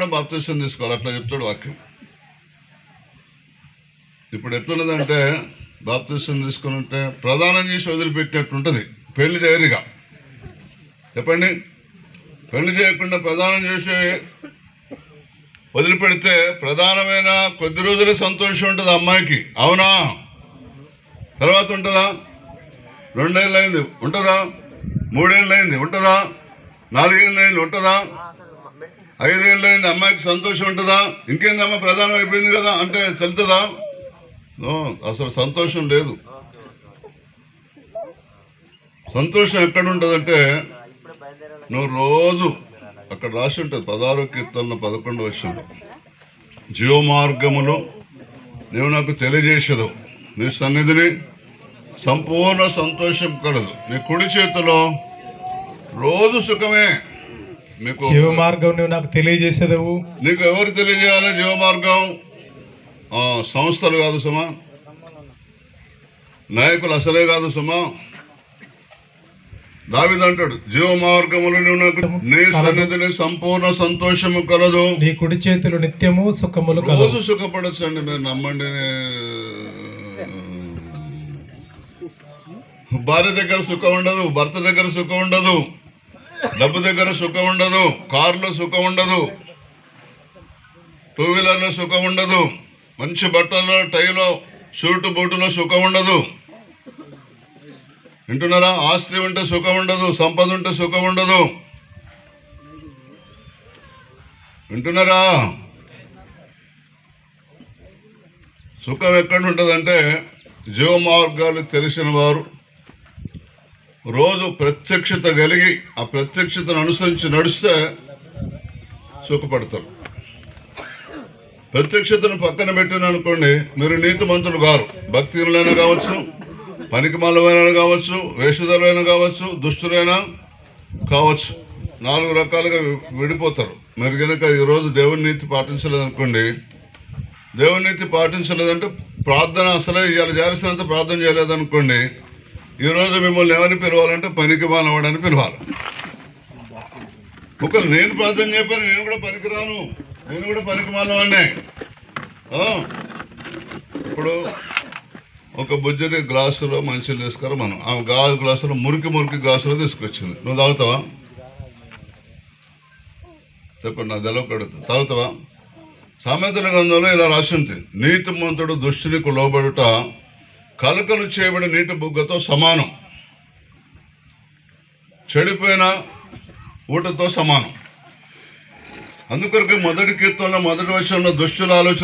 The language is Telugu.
కూడా బాప్తిసం తీసుకోవాలి, అట్లా చెప్తాడు వాక్యం. ఇప్పుడు ఎట్లున్నదంటే బాప్తిసం తీసుకుని ఉంటే ప్రదానం చేసి వదిలిపెట్టినట్టు ఉంటుంది. పెళ్లి చేయరుగా, చెప్పండి. పెళ్లి చేయకుండా ప్రదానం చేసి వదిలిపెడితే ప్రధానమైన కొద్ది రోజులే సంతోషం ఉంటుంది అమ్మాయికి, అవునా? తర్వాత ఉంటుందా? 2 ఏళ్ళు అయింది ఉంటుందా? 3 ఏళ్ళు అయింది ఉంటుందా? 4 ఏళ్ళు అయింది ఉంటుందా? 5 ఏళ్ళు అయింది, అమ్మాయికి సంతోషం ఉంటుందా? ఇంకేందమ్మా ప్రధానం అయిపోయింది కదా అంటే చెల్తుందా? అసలు సంతోషం లేదు. సంతోషం ఎక్కడ ఉంటుందంటే నువ్వు రోజు అక్కడ రాసి ఉంటుంది 16వ కీర్తనలో 11వ వచనంలో, జీవమార్గములో నీవు నాకు తెలియజేసేదు, నీ సన్నిధిని సంపూర్ణ సంతోషం కలదు, నీ కుడి చేతిలో రోజు సుఖమే. నీకు జీవమార్గం నువ్వు నాకు తెలియజేసేదవు. నీకు ఎవరు తెలియజేయాలి జీవమార్గం? సంస్థలు కాదు సుమా, నాయకులు అసలే కాదు సుమా. దావీదు అంటాడు, జీవమార్గములు నాకు నీ సన్నిధిని సంపూర్ణ సంతోషము కలదు, నీ కుడి చేతులు నిత్యము సుఖములు. రోజు సుఖపడచ్చండి, మీరు నమ్మండి. భార్య దగ్గర సుఖం ఉండదు, భర్త దగ్గర సుఖం ఉండదు, డబ్బు దగ్గర సుఖం ఉండదు, కారులో సుఖం ఉండదు, 2 వీలర్లో సుఖం ఉండదు, మంచి బట్టల్లో టైలో సూటు బూటులో సుఖం ఉండదు. వింటున్నారా? ఆస్తి ఉంటే సుఖం ఉండదు, సంపద ఉంటే సుఖం ఉండదు. వింటున్నారా? సుఖం ఎక్కడ ఉంటుందంటే జీవమార్గాలు తెలిసిన వారు రోజు ప్రత్యక్షత కలిగి ఆ ప్రత్యక్షతను అనుసరించి నడిస్తే సుఖపడతారు. ప్రత్యక్షతను పక్కన పెట్టిన అనుకోండి, మీరు నీతిమంతులు గారు, భక్తిహీనులైనా కావచ్చు, పనికిమాలైన కావచ్చు, వేషధారులైనా కావచ్చు, దుష్టులైనా కావచ్చు, 4 రకాలుగా విడిపోతారు. మీరు కనుక ఈరోజు దేవుని నీతి పాటించలేదనుకోండి, దేవుని నీతి పాటించలేదంటే ప్రార్థన అసలే ఇవాళ చేయాల్సినంత ప్రార్థన చేయలేదనుకోండి, ఈరోజు మిమ్మల్ని ఎవరిని పిలవాలంటే పనికి మాలవాడని పిలవాలి. ఒకరు నేను ప్రార్థన చెప్పాను, నేను కూడా పనికిరాను, నేను కూడా పనికి మాలవాడినే. ఇప్పుడు ఒక బుజ్జని గ్లాసులో మంచిలు తీసుకురా, మనం ఆ గాజు గ్లాసులో మురికి గ్లాసులో తీసుకొచ్చింది, నువ్వు తాగుతావా? చెప్పండి, నా తెలవకడుగుతా, తాగుతావా? సామెతల గ్రంథంలో ఇలా రాసింది, నీతిమంతుడు దుష్టునికి లోబడుట కలకలు చేయబడి నీటి బుగ్గతో సమానం, చెడిపోయిన ఊటతో సమానం. అందుకొరకు మొదటి కీర్తనలో 1వ వచనంలో దుష్టుల ఆలోచన